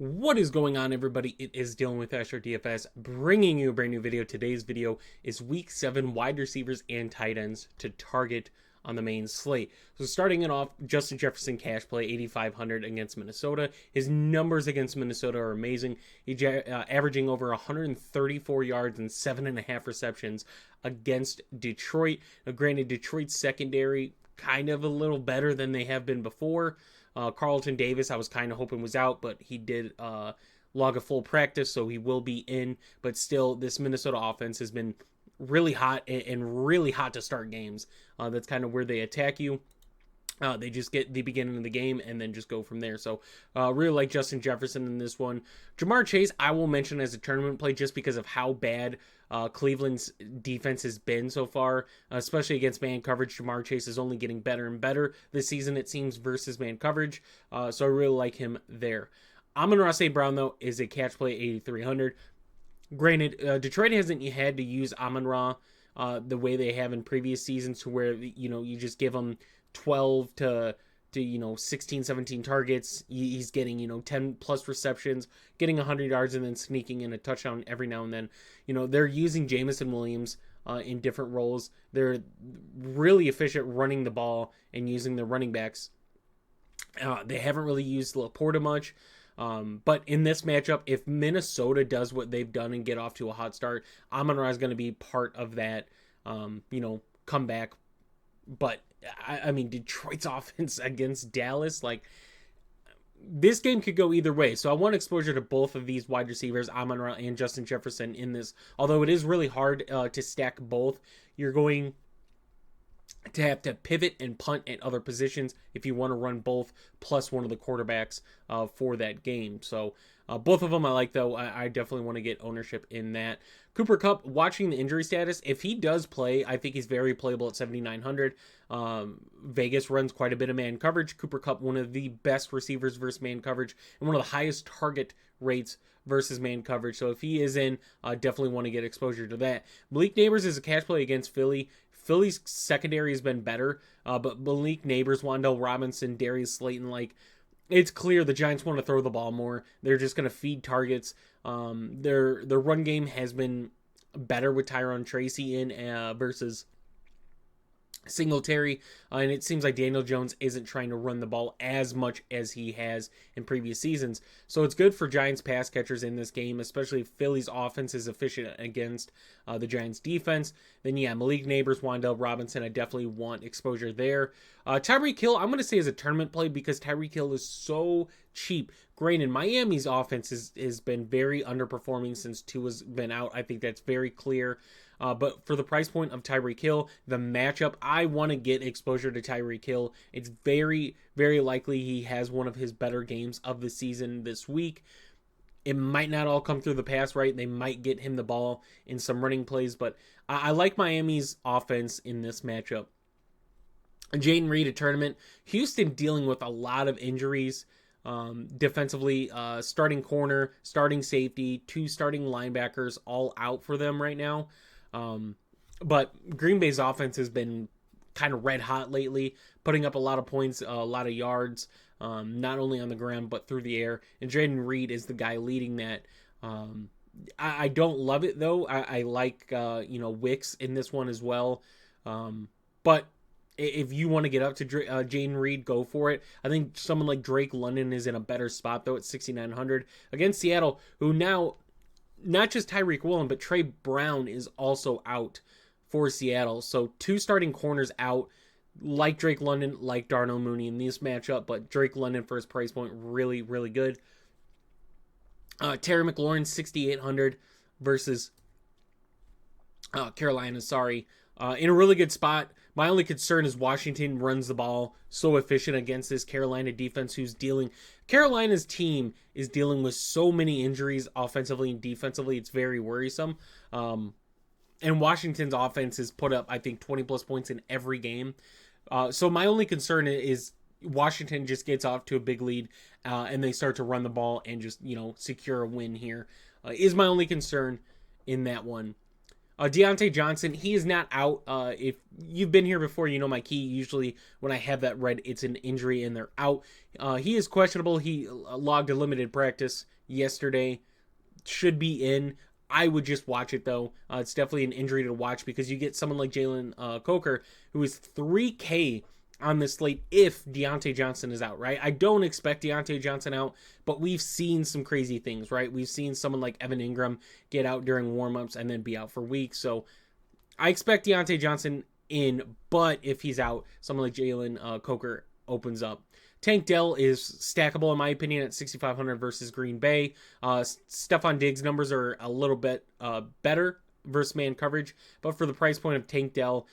What is going on, everybody? It is Dylan with Astrodfs, bringing you a brand new video. Today's video is Week 7 wide receivers and tight ends to target on the main slate. So starting it off, Justin Jefferson cash play, 8,500 against Minnesota. His numbers against Minnesota are amazing. He's averaging over 134 yards and 7.5 receptions against Detroit. Now, granted, Detroit's secondary kind of a little better than they have been before. Carlton Davis, I was kind of hoping was out, but he did log a full practice, so he will be in. But still, this Minnesota offense has been really hot and really hot to start games. That's kind of where they attack you. They just get the beginning of the game and then just go from there. So really like Justin Jefferson in this one. Jamar Chase, I will mention as a tournament play just because of how bad Cleveland's defense has been so far, especially against man coverage. Jamar Chase is only getting better and better this season, it seems, versus man coverage. So I really like him there. Amon-Ra St. Brown, though, is a catch play, 8,300. Granted, Detroit hasn't had to use Amon-Ra the way they have in previous seasons, to where you just give them 12 to 16, 17 targets. He's getting 10 plus receptions, getting 100 yards, and then sneaking in a touchdown every now and then. They're using Jameson Williams in different roles. They're really efficient running the ball and using the running backs. They haven't really used Laporta much. But in this matchup, if Minnesota does what they've done and get off to a hot start, Amon-Ra is going to be part of that, comeback. But I mean, Detroit's offense against Dallas, this game could go either way. So I want exposure to both of these wide receivers, Amon-Ra and Justin Jefferson, in this. Although it is really hard to stack both, you're going to have to pivot and punt at other positions if you want to run both plus one of the quarterbacks for that game. So both of them I like, though. I definitely want to get ownership in that. Cooper Kupp, watching the injury status, if he does play, I think he's very playable at 7,900. Vegas runs quite a bit of man coverage. Cooper Kupp, one of the best receivers versus man coverage, and one of the highest target rates versus man coverage. So if he is in, definitely want to get exposure to that. Malik Neighbors is a cash play against Philly. Philly's secondary has been better, but Malik Neighbors, Wan'Dale Robinson, Darius Slayton, it's clear the Giants want to throw the ball more. They're just going to feed targets. Their run game has been better with Tyrone Tracy in versus Singletary, and it seems like Daniel Jones isn't trying to run the ball as much as he has in previous seasons. So it's good for Giants pass catchers in this game, especially if Philly's offense is efficient against the Giants defense. Then Malik Neighbors, Wan'Dale Robinson, I definitely want exposure there. Tyreek Hill, I'm going to say is a tournament play because Tyreek Hill is so cheap. Granted, Miami's offense has been very underperforming since Tua's been out. I think that's very clear. But for the price point of Tyreek Hill, the matchup, I want to get exposure to Tyreek Hill. It's very, very likely he has one of his better games of the season this week. It might not all come through the pass, right? They might get him the ball in some running plays, but I like Miami's offense in this matchup. Jaden Reed, a tournament. Houston dealing with a lot of injuries. Defensively, starting corner, starting safety, 2 starting linebackers, all out for them right now. But Green Bay's offense has been kind of red hot lately, putting up a lot of points, a lot of yards, not only on the ground but through the air. And Jaden Reed is the guy leading that. I don't love it, though. I like Wicks in this one as well. But if you want to get up to Jaden Reed, go for it. I think someone like Drake London is in a better spot, though, at 6,900 against Seattle, who now, not just Tyreek Woolen, but Trey Brown is also out for Seattle. So 2 starting corners out, like Drake London, like Darnell Mooney in this matchup, but Drake London for his price point, really, really good. Terry McLaurin, 6,800 versus Carolina, in a really good spot. My only concern is Washington runs the ball so efficient against this Carolina defense Carolina's team is dealing with so many injuries offensively and defensively. It's very worrisome. And Washington's offense has put up, I think, 20 plus points in every game. So my only concern is Washington just gets off to a big lead and they start to run the ball and just, secure a win here. Is my only concern in that one. Deontay Johnson, he is not out. If you've been here before, you know my key. Usually when I have that red, it's an injury and they're out. He is questionable. He logged a limited practice yesterday. Should be in. I would just watch it though. It's definitely an injury to watch because you get someone like Jalen Coker, who is 3K on this slate if Deontay Johnson is out, right? I don't expect Deontay Johnson out, but we've seen some crazy things, right? We've seen someone like Evan Ingram get out during warmups and then be out for weeks. So I expect Deontay Johnson in, but if he's out, someone like Jalen Coker opens up. Tank Dell is stackable in my opinion at 6,500 versus Green Bay. Stephon Diggs numbers are a little bit better versus man coverage, but for the price point of Tank Dell,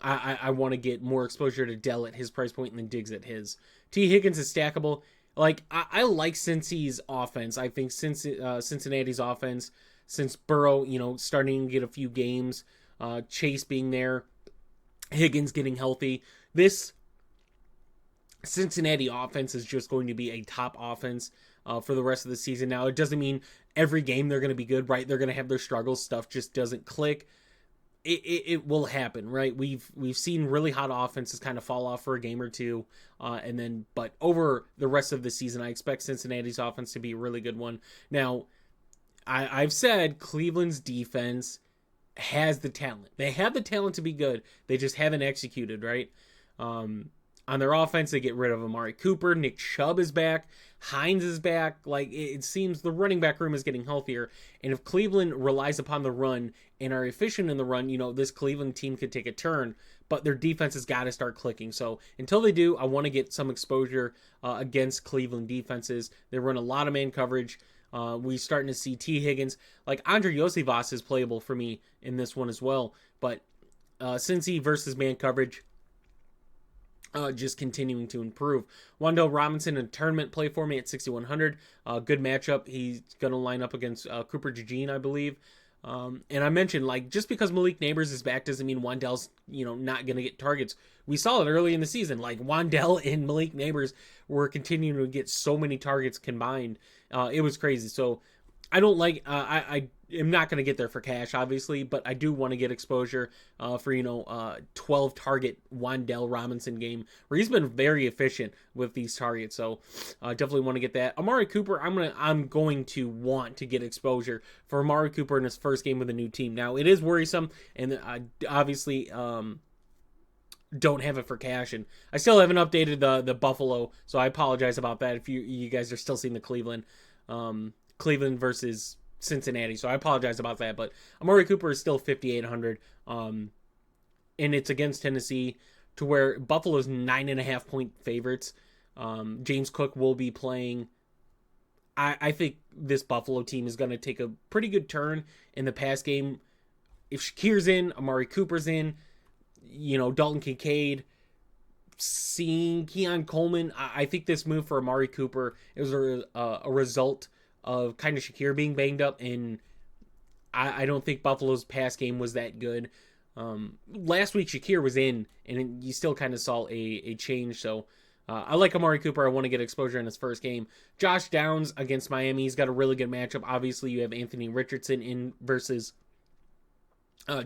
I want to get more exposure to Dell at his price point than Diggs at his. T. Higgins is stackable. Like I like Cincy's offense. I think Cincinnati's offense, since Burrow, starting to get a few games, Chase being there, Higgins getting healthy, this Cincinnati offense is just going to be a top offense for the rest of the season. Now, it doesn't mean every game they're going to be good, right? They're going to have their struggles. Stuff just doesn't click. It will happen, right? We've seen really hot offenses kind of fall off for a game or two, but over the rest of the season, I expect Cincinnati's offense to be a really good one. Now, I've said Cleveland's defense has the talent. They have the talent to be good. They just haven't executed, right? On their offense, they get rid of Amari Cooper. Nick Chubb is back. Hines is back. Like, it seems the running back room is getting healthier. And if Cleveland relies upon the run and are efficient in the run, this Cleveland team could take a turn. But their defense has got to start clicking. So until they do, I want to get some exposure against Cleveland defenses. They run a lot of man coverage. We're starting to see T. Higgins. Like, Andre Iosivas is playable for me in this one as well. But Cincy versus man coverage, just continuing to improve. Wan'Dale Robinson, a tournament play for me at 6,100. Good matchup. He's going to line up against Cooper DeJean, I believe. And I mentioned, like, just because Malik Neighbors is back doesn't mean Wan'Dale's, not going to get targets. We saw it early in the season. Like, Wan'Dale and Malik Neighbors were continuing to get so many targets combined. It was crazy. So I don't like, I am not going to get there for cash, obviously, but I do want to get exposure for, 12 target Wan'Dale Robinson game where he's been very efficient with these targets. So definitely want to get that. Amari Cooper, I'm going to want to get exposure for Amari Cooper in his first game with a new team. Now, it is worrisome, and I obviously don't have it for cash, and I still haven't updated the Buffalo, so I apologize about that if you guys are still seeing the Cleveland versus Cincinnati, so I apologize about that, but Amari Cooper is still 5,800, and it's against Tennessee, to where Buffalo's 9.5 point favorites. James Cook will be playing. I think this Buffalo team is going to take a pretty good turn in the pass game. If Shakir's in, Amari Cooper's in, Dalton Kincaid, seeing Keon Coleman, I think this move for Amari Cooper is a result of kind of Shakir being banged up, and I don't think Buffalo's pass game was that good. Last week Shakir was in, and you still kind of saw a change, so I like Amari Cooper. I want to get exposure in his first game. Josh Downs against Miami, he's got a really good matchup. Obviously, you have Anthony Richardson in versus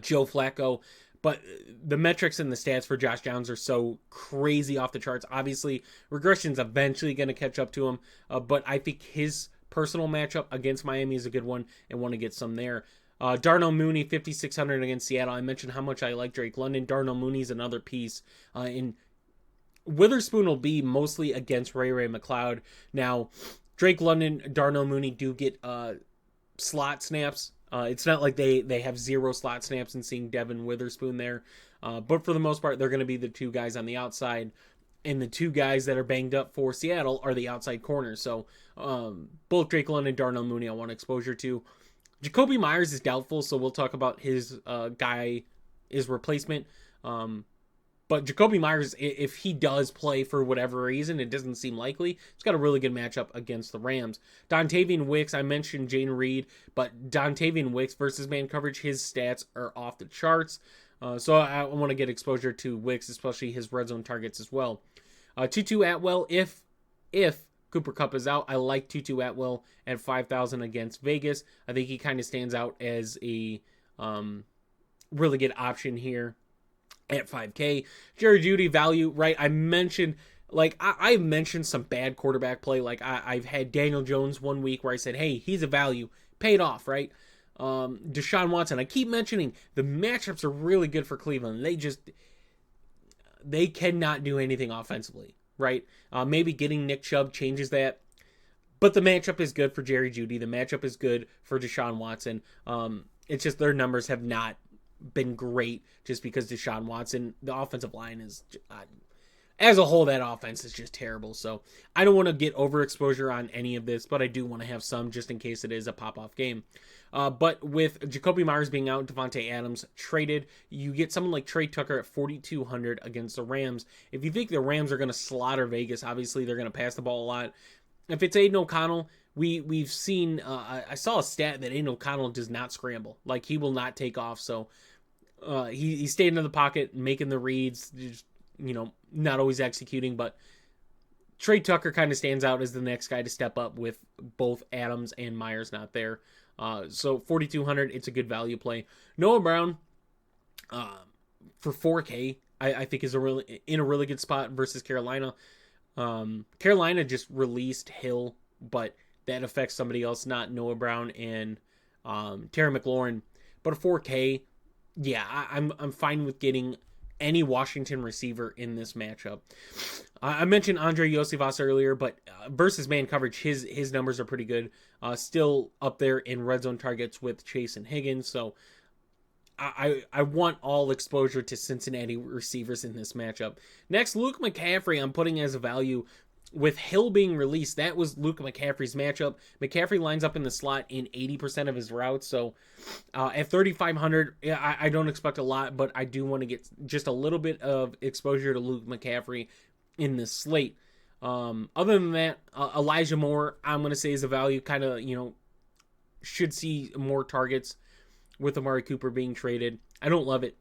Joe Flacco. But the metrics and the stats for Josh Downs are so crazy off the charts. Obviously, regression's eventually going to catch up to him. But I think his personal matchup against Miami is a good one and want to get some there. Darnell Mooney, 5,600 against Seattle. I mentioned how much I like Drake London. Darnell Mooney's another piece. And Witherspoon will be mostly against Ray McLeod. Now, Drake London, Darnell Mooney do get slot snaps. It's not like they have zero slot snaps and seeing Devin Witherspoon there. But for the most part, they're going to be the two guys on the outside. And the two guys that are banged up for Seattle are the outside corners. So both Drake London and Darnell Mooney I want exposure to. Jacoby Myers is doubtful, so we'll talk about his replacement. But Jacoby Myers, if he does play for whatever reason, it doesn't seem likely. He's got a really good matchup against the Rams. Dontavian Wicks, I mentioned Jane Reed, but Dontavian Wicks versus man coverage, his stats are off the charts. So I want to get exposure to Wicks, especially his red zone targets as well. Tutu Atwell, if Cooper Kupp is out, I like Tutu Atwell at 5,000 against Vegas. I think he kind of stands out as a really good option here at 5K. Jerry Jeudy value, right? I mentioned, like, I mentioned some bad quarterback play. Like, I've had Daniel Jones one week where I said, hey, he's a value. Paid off, right? Deshaun Watson. I keep mentioning the matchups are really good for Cleveland. They cannot do anything offensively, right? Maybe getting Nick Chubb changes that. But the matchup is good for Jerry Jeudy. The matchup is good for Deshaun Watson. It's just their numbers have not been great just because Deshaun Watson, the offensive line is, as a whole, that offense is just terrible. So I don't want to get overexposure on any of this, but I do want to have some just in case it is a pop-off game. But with Jacoby Myers being out, Devontae Adams traded, you get someone like Trey Tucker at 4,200 against the Rams. If you think the Rams are going to slaughter Vegas, obviously they're going to pass the ball a lot. If it's Aiden O'Connell, we've seen, I saw a stat that Aiden O'Connell does not scramble. Like, he will not take off. So he stayed in the pocket, making the reads, just, not always executing. But Trey Tucker kind of stands out as the next guy to step up with both Adams and Myers not there. So 4,200, it's a good value play. Noah Brown, for 4K, I think is in a really good spot versus Carolina. Carolina just released Hill, but that affects somebody else, not Noah Brown and Terry McLaurin. But a 4K, yeah, I'm fine with getting any Washington receiver in this matchup. I mentioned Andre Iosivas earlier, but versus man coverage, his numbers are pretty good. Still up there in red zone targets with Chase and Higgins. So I want all exposure to Cincinnati receivers in this matchup. Next, Luke McCaffrey I'm putting as a value. With Hill being released, that was Luke McCaffrey's matchup. McCaffrey lines up in the slot in 80% of his routes. So at 3,500, I don't expect a lot, but I do want to get just a little bit of exposure to Luke McCaffrey in this slate. Other than that, Elijah Moore, I'm going to say is a value. Kind of, should see more targets with Amari Cooper being traded. I don't love it.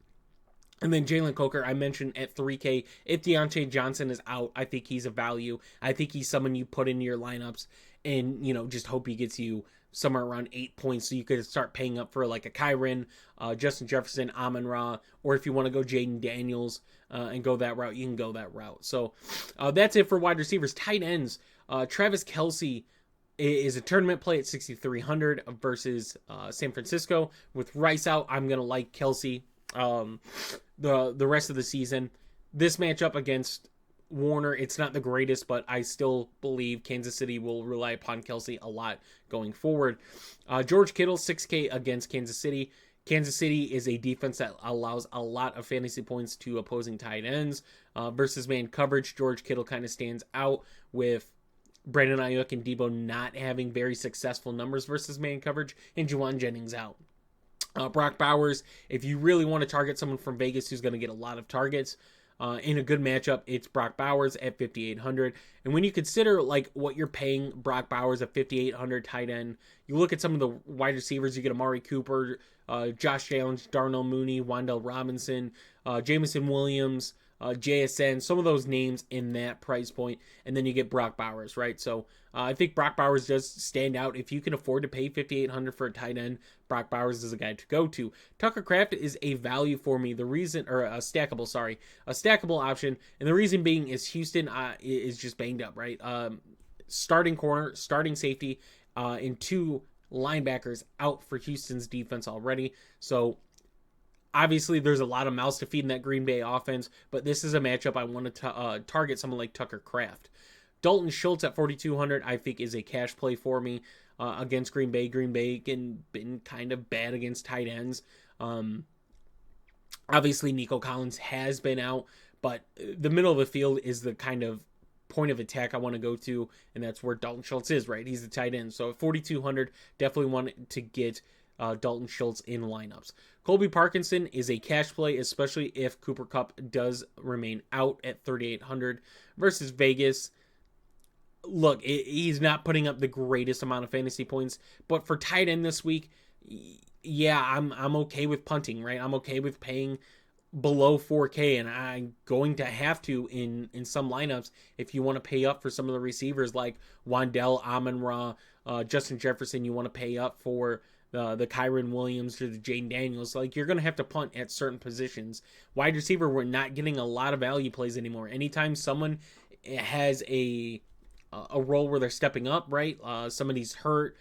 And then Jalen Coker, I mentioned at 3K. If Deontay Johnson is out, I think he's a value. I think he's someone you put into your lineups and, just hope he gets you somewhere around 8 points so you could start paying up for like a Kyren, Justin Jefferson, Amon-Ra, or if you want to go Jaden Daniels and go that route, you can go that route. So that's it for wide receivers. Tight ends, Travis Kelce is a tournament play at 6,300 versus San Francisco. With Rice out, I'm going to like Kelce the rest of the season. This matchup against Warner, it's not the greatest, but I still believe Kansas City will rely upon Kelce a lot going forward. George Kittle, 6K against Kansas City. Kansas City is a defense that allows a lot of fantasy points to opposing tight ends. Versus man coverage, George Kittle kind of stands out with Brandon Ayuk and Debo not having very successful numbers versus man coverage, and Juwan Jennings out. Brock Bowers, if you really want to target someone from Vegas who's going to get a lot of targets in a good matchup, it's Brock Bowers at 5,800. And when you consider like what you're paying Brock Bowers at 5,800 tight end, you look at some of the wide receivers, you get Amari Cooper, Josh Jones, Darnell Mooney, Wan'Dale Robinson, Jameson Williams, JSN, some of those names in that price point, and then you get Brock Bowers, right? So I think Brock Bowers does stand out. If you can afford to pay $5,800 for a tight end, Brock Bowers is a guy to go to. Tucker Kraft is a value for me. The reason, or a stackable option, and the reason being is Houston is just banged up, right? Starting corner, starting safety, and two linebackers out for Houston's defense already. So obviously, there's a lot of mouths to feed in that Green Bay offense, but this is a matchup I want to target someone like Tucker Kraft. Dalton Schultz at 4,200, I think, is a cash play for me against Green Bay. Green Bay been kind of bad against tight ends. Obviously, Nico Collins has been out, but the middle of the field is the kind of point of attack I want to go to, and that's where Dalton Schultz is, right? He's the tight end. So at 4,200, definitely want to get Dalton Schultz in lineups. Colby Parkinson is a cash play, especially if Cooper Kupp does remain out at 3,800 versus Vegas. Look, he's not putting up the greatest amount of fantasy points, but for tight end this week, yeah, I'm okay with punting, right? I'm okay with paying below 4K, and I'm going to have to in some lineups if you want to pay up for some of the receivers like Wan'Dale, Amon-Ra, Justin Jefferson. You want to pay up for the Kyron Williams or the Jane Daniels. Like, you're going to have to punt at certain positions. Wide receiver, we're not getting a lot of value plays anymore. Anytime someone has a role where they're stepping up, right? Somebody's hurt,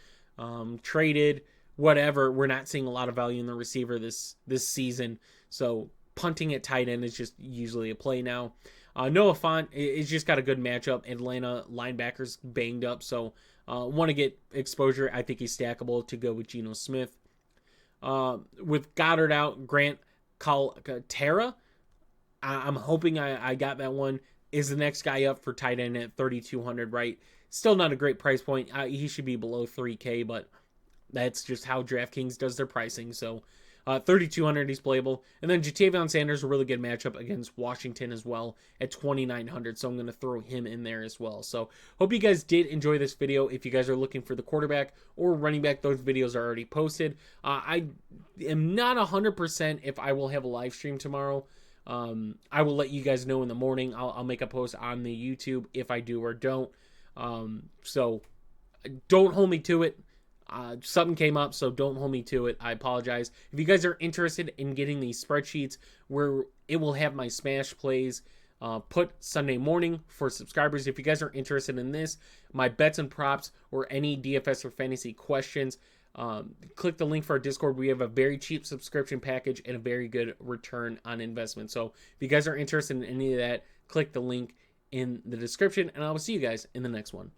traded, whatever. We're not seeing a lot of value in the receiver this season. So punting at tight end is just usually a play now. Noah Fant is just got a good matchup. Atlanta linebackers banged up, so want to get exposure. I think he's stackable to go with Geno Smith. With Goddard out, Grant Calcaterra, I'm hoping I got that one, is the next guy up for tight end at 3,200, right? Still not a great price point. He should be below 3K, but that's just how DraftKings does their pricing. So 3,200, he's playable. And then Jatavion Sanders, a really good matchup against Washington as well at 2,900. So I'm going to throw him in there as well. So hope you guys did enjoy this video. If you guys are looking for the quarterback or running back, those videos are already posted. I am not 100% if I will have a live stream tomorrow. I will let you guys know in the morning. I'll make a post on the YouTube if I do or don't. So don't hold me to it. Something came up, so don't hold me to it. I apologize. If you guys are interested in getting these spreadsheets where it will have my smash plays put Sunday morning for subscribers, if you guys are interested in this, my bets and props, or any DFS or fantasy questions, click the link for our Discord. We have a very cheap subscription package and a very good return on investment. So if you guys are interested in any of that, click the link in the description, and I will see you guys in the next one.